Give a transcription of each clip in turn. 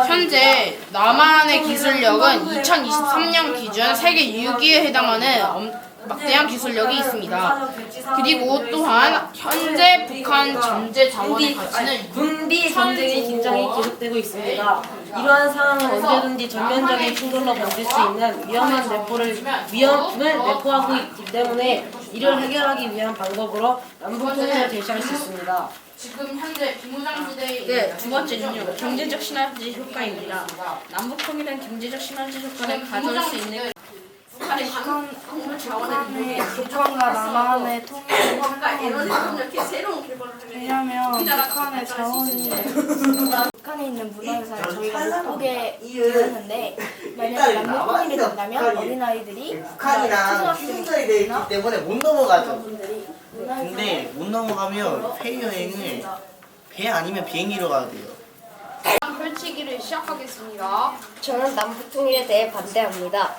현재 남한의 기술력은 2023년 기준 세계 6위에 해당하는 막대한 기술력이 있습니다. 그리고 또한 현재 북한 전제 자원의 가치는 군비 전쟁의 긴장이 계속되고 있습니다. 이러한 상황은 언제든지 전면적인 충돌로 번질 수 있는 위험을 내포하고 있기 때문에 이를 해결하기 위한 방법으로 남북 통일을 제시할 수 있습니다. 지금 현재 비무장지대에 네, 두 번째는요. 경제적 시너지 효과입니다. 남북 통일은 경제적 시너지 효과를 가져올 수 있는 북한과 남한의 통일을 한다는 왜냐하면 북한의 자원이 북한에 있는 문화유산을 저희가 못 보게 되었는데 만약에 남북 통일이 된다면 어린아이들이 북한이랑 충돌이 되어 있기 때문에 못 넘어가죠. 분들이 근데 못 넘어가면 해외여행을 배 아니면 비행기로 가야 돼요. 펼치기를 시작하겠습니다. 저는 남북 통일에 대해 반대합니다.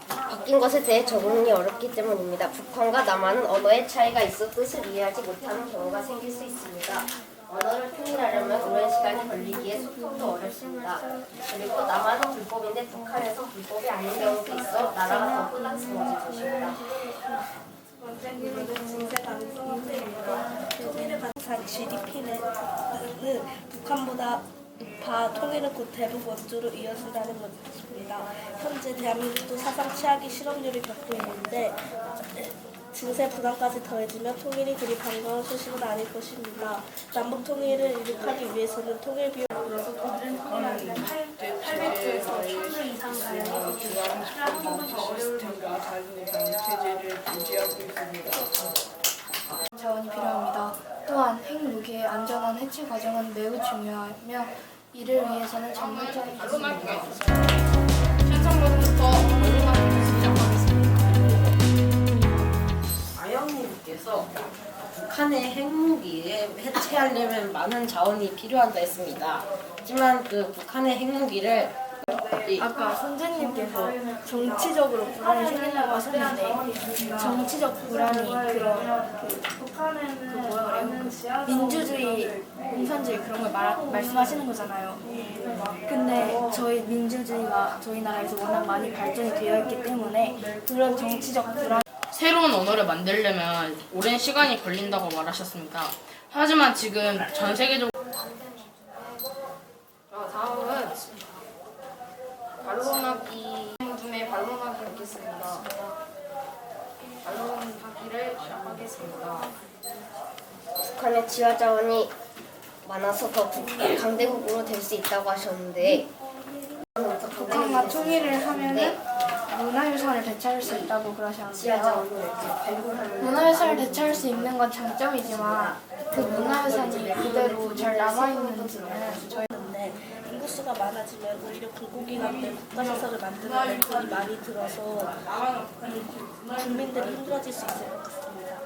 바뀐 것에 대해 적응이 어렵기 때문입니다. 북한과 남한은 언어의 차이가 있어 뜻을 이해하지 못하는 경우가 생길 수 있습니다. 언어를 통일하려면 오랜 시간이 걸리기에 소통도 어렵습니다. 그리고 남한은 불법인데 북한에서 불법이 아닌 경우도 있어 나라가 더 혼란스러워질 것입니다. GDP는 북한보다 높아 통일은 곧 대북 원조로 이어진다는 것입니다. 현재 대한민국도 사상 최악의 실업률을 겪고 있는데 증세 부담까지 더해지면 통일이 그리 반가운 소식은 아닐 것입니다. 남북 통일을 이룩하기 위해서는 통일 비용 자원이 필요합니다. 또한 핵무기의 안전한 해체 과정은 매우 중요하며 이를 위해서는 전문적인 기술입니다. 현상로부터 언론학부터 시작하겠습니다. 아영님께서 북한의 핵무기에 해체하려면 많은 자원이 필요하다 했습니다. 하지만 그 북한의 핵무기를 아까 선생님께서 정치적으로 불안이 생긴다고 하셨는데 정치적 불안이 민주주의, 공산주의 그런 걸 말씀하시는 거잖아요. 근데 저희 민주주의가 저희 나라에서 워낙 많이 발전이 되어 있기 때문에 그런 정치적 불안 새로운 언어를 만들려면 오랜 시간이 걸린다고 말하셨습니다. 하지만 지금 전 세계적으로 다음은 반론하기 중에 반론하기 있겠습니다. 반론하기를 시작하겠습니다. 북한의 지하 자원이 많아서 더 강대국으로 될 수 있다고 하셨는데 북한과 통일을 하면은 문화유산을 되찾을 수 있다고 그러셨는데요. 문화유산을 되찾을 수 있는 건 장점이지만 그 문화유산이 그대로 잘 남아있는지는 저희는 인구수가 많아지면 오히려 불고기 같은 국가시설을 만드는 데 돈이 많이 들어서 국민들이 힘들어질 수 있을 것 같습니다.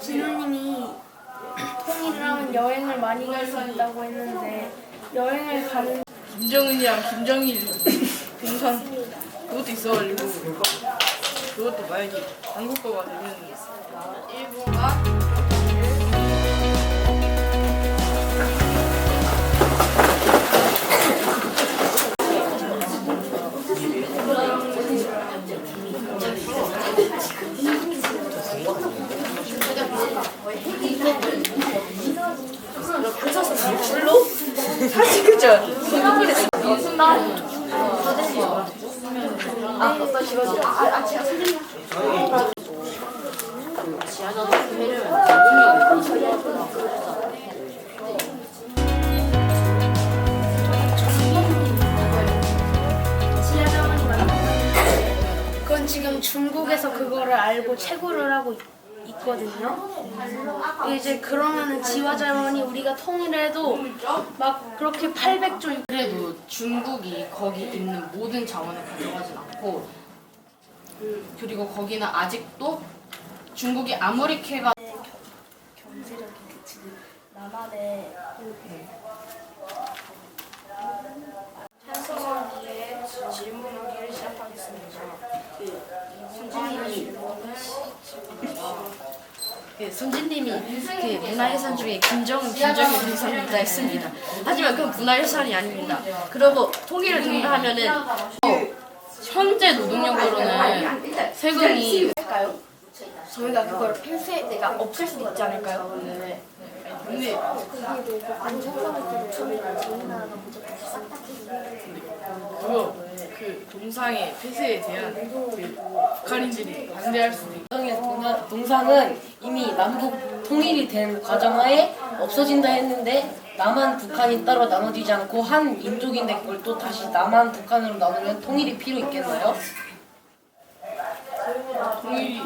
진우님이 통일을 하면 여행을 많이 갈 수 있다고 했는데 여행을 가는 김정은이랑 김정일 동산 그것도 있어가지고 그것도 봐야지. 한국어가 되면 일본과 사실 그죠? 그건 지금 중국에서 그거를 알고 채굴을 하고 있거든요. 이제 그러면은 지화자원이 우리가 통일해도 막 그렇게 800조 그래도 중국이 거기 있는 모든 자원을 가져가진 않고 그리고 거기는 아직도 중국이 아무리 캐가 경제적인 지금 남한의 찬성하기에 질문하기를 시작하겠습니다. 선생님이 질문을 그 손진님이 그 문화유산 중에 김정은 동상입니다 했습니다. 하지만 그건 문화유산이 아닙니다. 그리고 통일을 된다 하면은 현재 노동력으로는 세금이 저희가 그걸 폐쇄가 없앨 수도 있지 않을까요? 근데 그 동상의 폐쇄에 대한 그 북한인들이 반대할 수도 있고 동상은 이미 남북 통일이 된 과정하에 없어진다 했는데 남한 북한이 따로 나눠지지 않고 한 민족인데 그걸 또 다시 남한 북한으로 나누면 통일이 필요 있겠나요? 통일이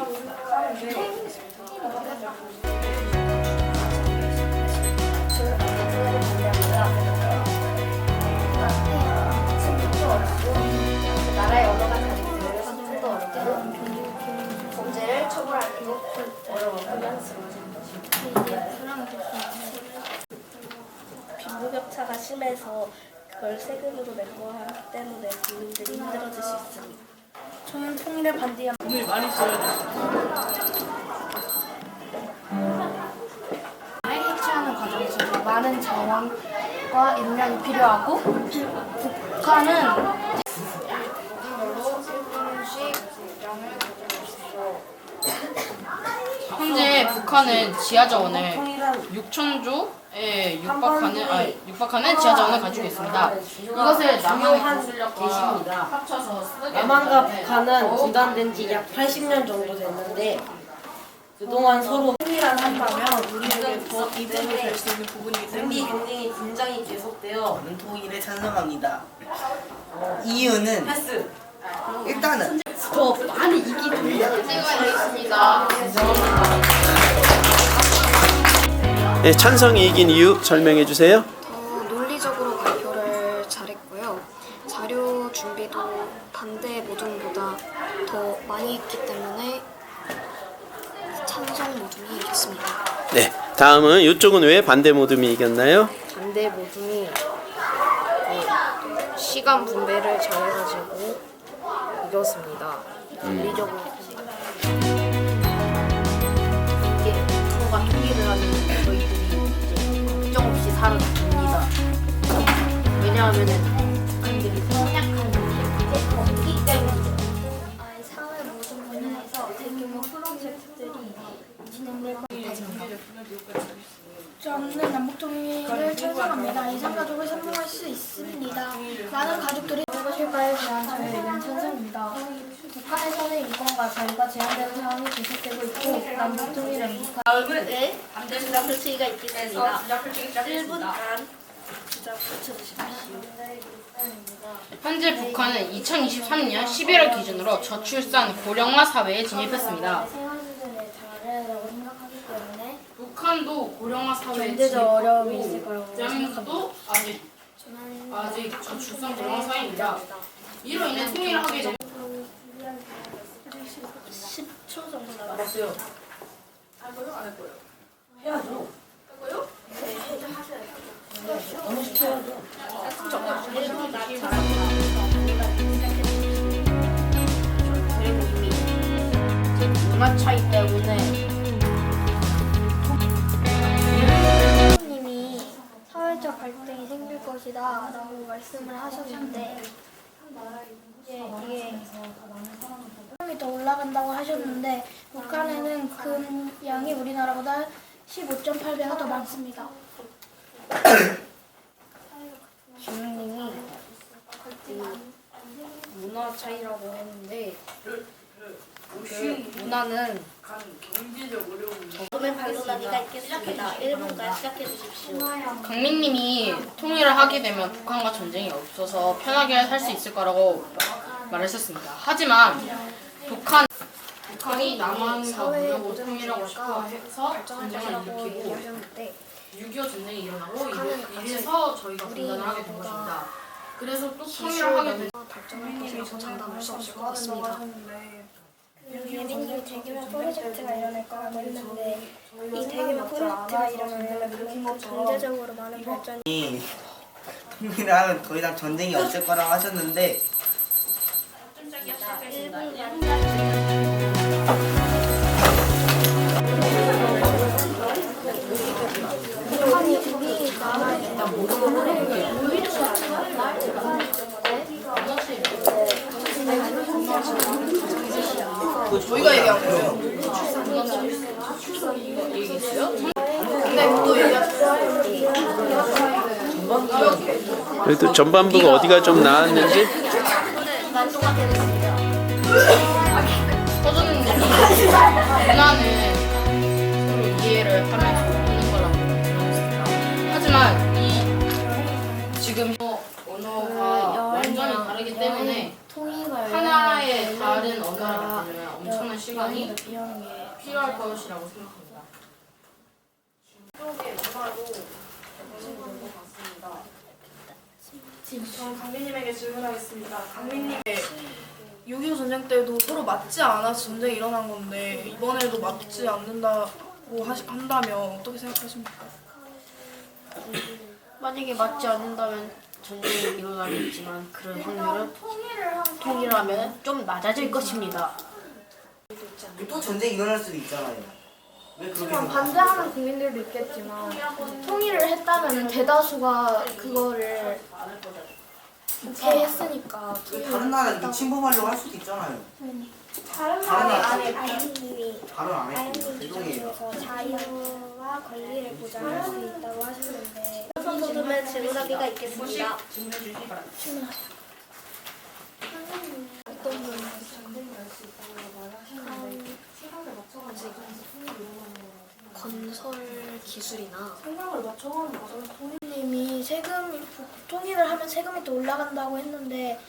나라의 언어가 다르고 소통도 어렵고 범죄를 처벌하기도 어려워요. 빈부격차가 심해서 그걸 세금으로 메꿔하기 때문에 국민들이 힘들어질 수 있습니다. 저는 통일에 반대합니다. 돈을 많이 써야 돼요. 해체하는 과정에서 많은 자원과 인력이 필요하고 북한은 현재 북한은 지하 자원을 6천조에 육박하는 지하 자원을 가지고 있습니다. 이것을 남한 기술력과 합쳐서 쓰게 남한과 되면 북한은 분단된 지 약 80년 정도 됐는데 그동안 서로 통일을 한다면 우리에게 더 이득을 줄 수 있는 부분이기 군비 때문에 경쟁이 긴장이 계속되어 저는 통일에 찬성합니다. 이유는 일단은 더 많이 이기는 있습니다. 네, 찬성이 이긴 이유 설명해 주세요. 더 논리적으로 발표를 잘했고요. 자료 준비도 반대 모둠보다 더 많이 했기 때문에 찬성 모둠이 이겼습니다. 네, 다음은 이쪽은 왜 반대 모둠이 이겼나요? 반대 모둠이 시간 분배를 잘해가지고 이겼습니다. 논리적으로 이게 북한과 통일을 하면 저희들이 이제 걱정 없이 살아도 됩니다. 왜냐하면은 북한들이 생략한 게 없기 때문이죠. 사회 모든 분야에서 대규모 프로젝트들이 진행될 겁니다. 저는 남북통일을 찬성합니다. 이산가족을 선봉할 수 있습니다. 많은 가족들이 무엇일까에 대한 저의 의견 찬성입니다. 북한에서는 인권과 자유가 제한되는 상황이 계속되고 있고 남북통일은 북한 다음은 주작 표시가 있겠습니다. 1분 간 주작 붙여주십시오. 현재 북한은 2023년 11월 기준으로 저출산 고령화 사회에 진입했습니다. 생활 수준에 다르다고 생각하기 때문에 북한도 고령화 사회에 경제적 어려움이 진입했고 있을 거라고 대한민국도 아직 저출산 고령화 사회입니다. 이로 인해 통일을 하게 되면 10초 정도 남았어요. 맞어요. 할 거요? 안 할 거요? 해야죠. 할 거요? 너무 쉽죠. 문화 차이 때문에 님이 사회적 갈등이 생길 것이다 라고 말씀을 하셨는데 이게 금이 더 올라간다고 하셨는데 북한에는 금 양이 우리나라보다 15.8배가 더 많습니다. 주민님이 문화 차이라고 했는데 그 문화는 처음에 반론하기가 있겠습니다. 1분간 시작해 주십시오. 강민님이 통일을 하게 되면 북한과 전쟁이 없어서 편하게 살 수 있을 거라고 말하셨습니다. 하지만 북한이 남한과 무력으로 통일하고 싶어 해서 전쟁을 일으키고 6.25 전쟁이 일어나고 이래서 저희가 분단을 하게 된 것입니다. 그래서 또 통일을 하게 된 발전할 것이라고 장담할 수 없을 것 같습니다. 예민이 대규모 프로젝트가 일어날 거라고 했는데 이 대규모 프로젝트가 일어나면 그만큼 경제적으로 많은 발전이 통일을 하면 더 이상 전쟁이 없을 거라고 하셨는데 1분간 그래도 전반부가 어디가 좀 나았는지. 서준님 문화는 서로 이해를 하면서 하는 거라고 들었습니다. 하지만 이 지금 언어가 완전히 다르기 때문에 하나의 다른 언어를 만들면 엄청난 시간이 필요할 것이라고 생각합니다. 저는 강민님에게 질문하겠습니다. 강민님의 6.25 전쟁 때도 서로 맞지 않아서 전쟁이 일어난 건데 이번에도 맞지 않는다고 한다면 어떻게 생각하십니까? 만약에 맞지 않는다면 전쟁이 일어나겠지만 그런 확률은 통일하면 좀 낮아질 것입니다. 또 전쟁이 일어날 수도 있잖아요. 왜 그렇게 하지만 생각하세요? 반대하는 국민들도 있겠지만 통일을 했다면 대다수가 그거를 오케이했으니까 다른 나라 이렇게 침범하려고 할 수도 있잖아요. 다른 나라 아이님이 발언 안 했어요. 죄송해요. 자유와 권리를 보장할 수 있다고 하시는데 선생님의 질문하기가 있겠습니다. 어떤 분이 전쟁이 날 수 있다고 말하시는데 건설 기술이나 생각을 맞춰가는 거죠. 통일님이 통일을 하면 세금이 또 올라간다고 했는데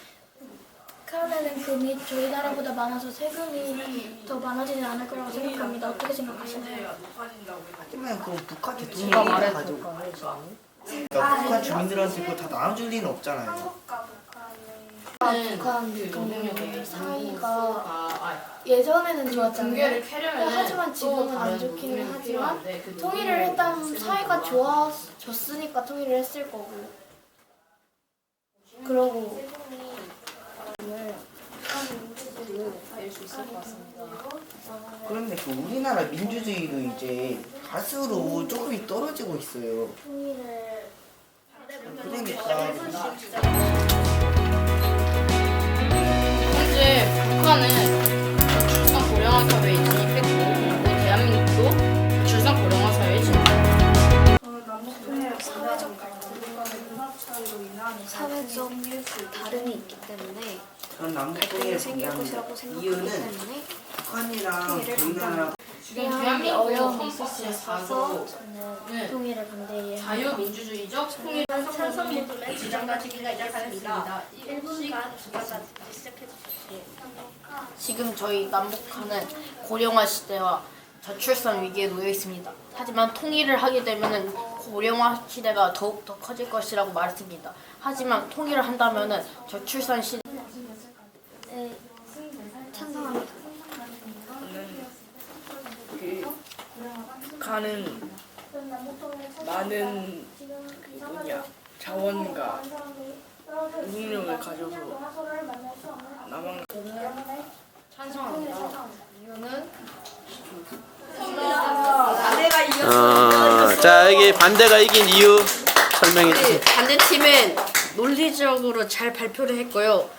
북한에는 금이 저희 나라보다 많아서 세금이 더 많아지지 않을 거라고 생각합니다. 어떻게 생각하시나요? 하지만 그럼 북한 대통령이 가지고 그러니까 북한 주민들한테 그거 다 나눠줄 리는 없잖아요. 북한 대통령의 사이가 예전에는 좋았잖아요. 하지만 지금은 안 좋기는 하지만 통일을 일단 사이가 좋아졌으니까 통일을 했을 거고 그러고 그런데 그 우리나라 민주주의도 이제 가스로 조금이 떨어지고 있어요. 그러니까 현재 북한은 저출산 고령화 사회에 진입했고 그리고 대한민국도 저출산 고령화 사회에 진입했습니다. 사회적 다름이 있기 때문에 전 남북통일을 반대합니다. 이유는 북한이랑 우리나라 지금 대한민국 어려움이 있을 수 헌법제 있어서 4조는 통일을 반대해요. 자유민주주의적 통일 찬성 모둠의 주장 가지기가 있겠습니다. 1분간 시작해 주세요. 지금 저희 남북한은 고령화 시대와 저출산 위기에 놓여 있습니다. 하지만 통일을 하게 되면은 고령화 시대가 더욱 더 커질 것이라고 말했습니다. 하지만 통일을 한다면은 저출산 시대 찬성합니다. 북한은 많은 자원과 능력을 가져서 남한 찬성합니다. 이유는 자, 여기 반대가 이긴 이유 설명해 주세요. 반대팀은 논리적으로 잘 발표를 했고요.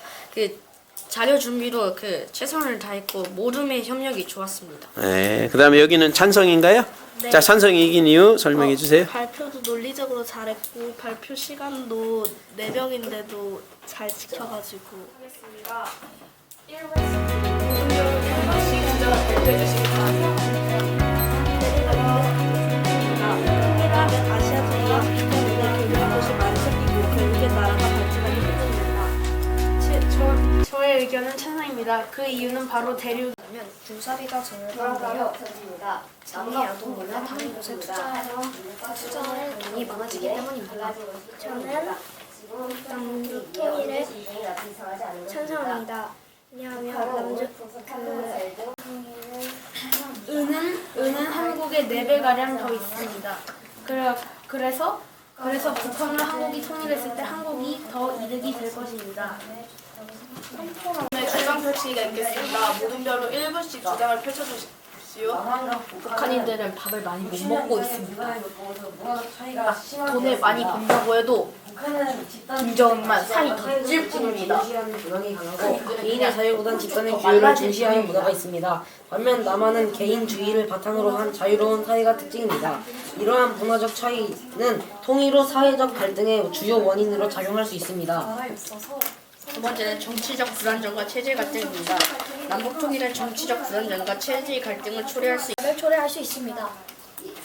자료 준비도 최선을 다했고 모둠의 협력이 좋았습니다. 네, 그다음에 여기는 찬성인가요? 네. 자, 찬성이 이긴 이유 설명해 주세요. 발표도 논리적으로 잘했고 발표 시간도 4명인데도 잘 지켜가지고 통일하면 아시아 제이와 북한의 교류한 곳이 많이 생기고 결국엔 나라가 발전하기 때문입니다. 저의 의견은 찬성입니다. 그 이유는 바로 대륙 군사비가 돌아가며 절반되어 없어집니다. 장애아동 몰라 다른 곳에 투자할 돈이 많아지기 때문입니다. 저는 통일에 찬성합니다. 왜냐하면 은은 한국에 4배 가량 더 있습니다. 그래서 북한을 한국이 통일했을 때 한국이 더 이득이 될 것입니다. 네, 주장 펼치기가 있겠습니다. 모든 별로 1분씩 주장을 펼쳐주십시오. 북한인들은 밥을 많이 못 먹고 있습니다. 돈을 많이 번다고 해도 김정은만 살이 더 찔 뿐입니다. 문화가 강하고 개인의 자유보단 집단의 규율을 중시하는 문화가 있습니다. 반면 남한은 개인주의를 바탕으로 한 자유로운 사회가 특징입니다. 이러한 문화적 차이는 통일 후 사회적 갈등의 주요 원인으로 작용할 수 있습니다. 두 번째는 정치적 불안정과 체제 갈등입니다. 남북 통일은 정치적 불안정과 체제 갈등을 초래할 수 를 초래할 수 있습니다.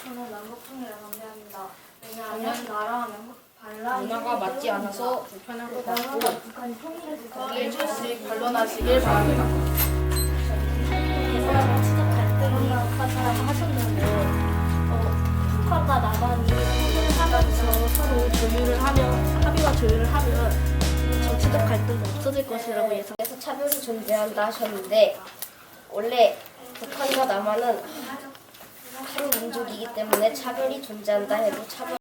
저는 남북 통일을 반대합니다. 왜냐하면 나라랑 문화가 맞지 않아서 불편할 것 같고 거기에 즉시 반론하시길 바랍니다. 정치적 갈등이 하셨는데 북한과 남한이 통일을 하면서 서로 조율을 하면 합의와 조율을 하면 정치적 갈등도 없어질 것이라고 예상. 그래서 차별이 존재한다 하셨는데 원래 북한과 남한은 한 민족이기 때문에 차별이 존재한다 해도 차별.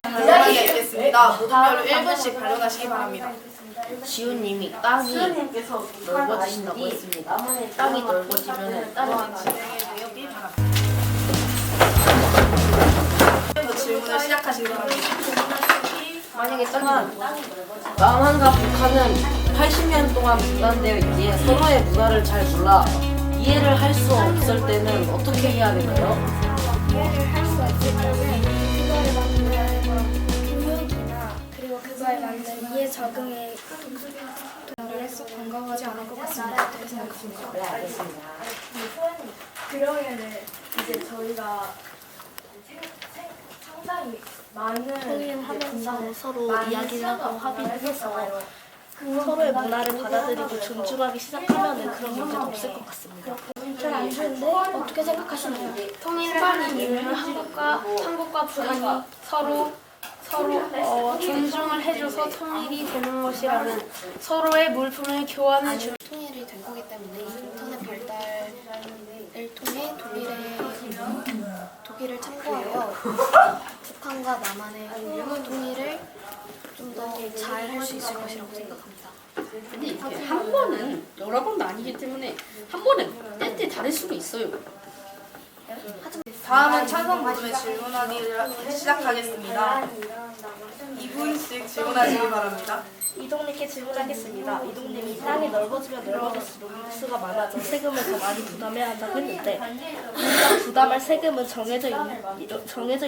간단하게 읽겠습니다. 모든 별로 1분씩 반론하시기 바랍니다. 지훈님이 땅이 넓어지신다고 했습니다. 땅이 넓어지면 땅이 진행해주기 바랍니다. 더 질문을 시작하시기 바랍니다. 만약에 남한과 북한은 80년 동안 분단되어 있기에 서로의 문화를 잘 몰라 이해를 할 수 없을 때는 어떻게 해야 되나요? 이해를 할 수 없을 때는 그거를 맞는 교육이나 그리고 그거에 맞는 이해 적응에 동료를 썩 건강하지 않을 것 같습니다. 어떻게 생각하십니까? 네, 알겠습니다. 그러면은 이제 저희가 상당히 많은 통일을 하면서 서로 이야기를 하고 합의를 해서 서로의 문화를 받아들이고 존중하기 시작하면 그런 문제도 없을 것 같습니다. 잘 안 좋은데 어떻게 생각하시나요? 통일하는 이유는 한국과 북한이 서로 존중을 해줘서 통일이 되는 것이라는 서로의 물품을 교환해 주. 통일이 된 거기 때문에 인터넷 발달을 통해 독일을 참고하여 북한과 남한의 통일을 좀 더 잘 할 수 있을 것이라고 생각합니다. 근데 이렇게 한 번은 여러 번도 아니기 때문에 한 번은 때때 다를 수도 있어요. 다음은 찬성 모둠의 질문하기를 시작하겠습니다. 2분씩 질문하시기 바랍니다. 이동님께 질문하겠습니다. 이동님이 땅이 넓어지면 넓어질수록 인구수가 많아져 세금을 더 많이 부담해야 한다고 했는데 우리가 부담할 세금은 정해져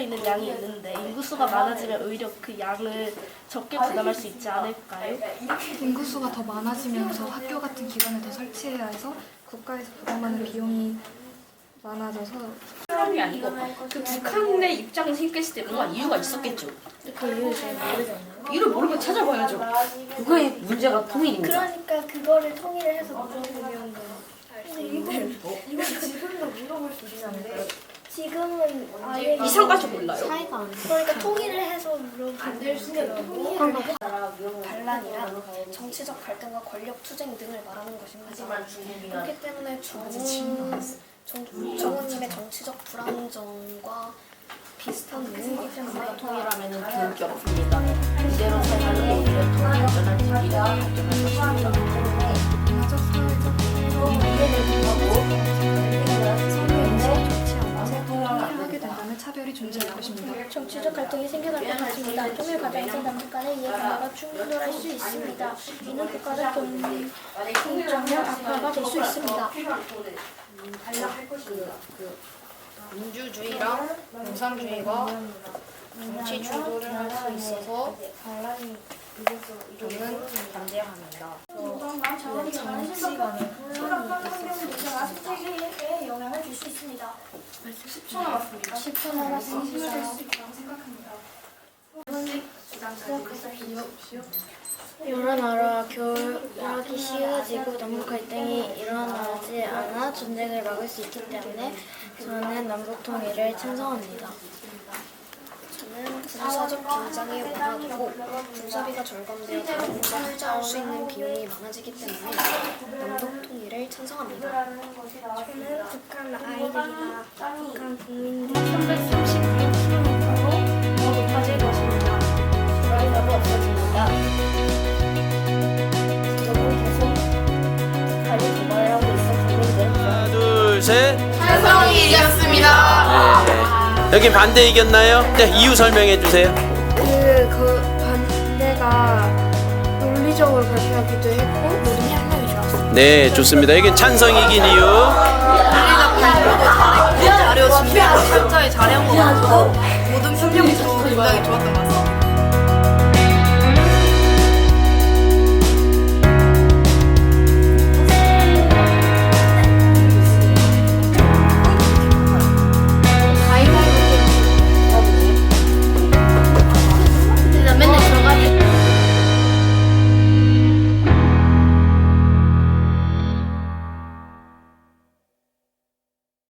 있는 양이 있는데 인구수가 많아지면 오히려 그 양을 적게 부담할 수 있지 않을까요? 인구수가 더 많아지면서 학교 같은 기관을 더 설치해야 해서 국가에서 부담하는 비용이 많아져서 사람이 아니고 그 북한의 입장이 생겼을 때 뭔가 이유가 있었겠죠. 그 이유를 잘 모르잖아요. 이유를 모르면 찾아봐야죠. 그거의 문제가 통일입니다. 그러니까 그거를 통일을 해서 물어보면 이거 지금도 물어볼 수 있지 않을까요? 지금은 아예 이상까지 몰라요. 차이가 안 나. 그러니까 통일을 해서 물어보면 반란이란 정치적 갈등과 권력 투쟁 등을 말하는 것입니다. 그렇기 때문에 정우님의 정치적 불안정과 비슷한 내용이기 때문에 통일하면은 교육이 없습니다. 이대로 살면 오히려 통일전환 지기를 발전할 것입니다. 문화적 사회적 문제를 통하고 서로의 좋지 않아서 통일을 하게 된다면 차별이 존재할 것입니다. 정치적 갈등이 생겨날 것 같습니다. 통일 과정에서 남북 간의 이해관계가 충돌할 수 있습니다. 이는 국가적 통일정의 악화가 될 수 있습니다. 민주주의랑 공산주의가 정치 충돌을 할 수 있어서 저는 반대합니다. 생태계에 영향을 줄 수 있습니다. 10초 남았습니다. 10초 남았습니다. 여러 나라 교역이 쉬워지고 남북 갈등이 일어나지 않아 전쟁을 막을 수 있기 때문에 저는 남북 통일을 찬성합니다. 저는 군사적 긴장이 완화되고 군사비가 절감되어 다른 국가 투자할 수 있는 비용이 많아지기 때문에 남북 통일을 찬성합니다. 저는 북한 아이들이나 북한 국민들이 339%로 더 높아질 것입니다. 불안감이 없어집니다. 지금은 계속 북한이 찬성이 이겼습니다. 네. 여기 반대 이겼나요? 네, 이유 설명해 주세요. 그 반대가 논리적으로 발표하기도 했고 모든 협력이 좋았습니다. 네, 좋습니다. 여기 찬성 이긴 이유. 자료 준비하고 철저히 잘해온 것 같고 모든 협력도 굉장히 좋았던 것 같아요.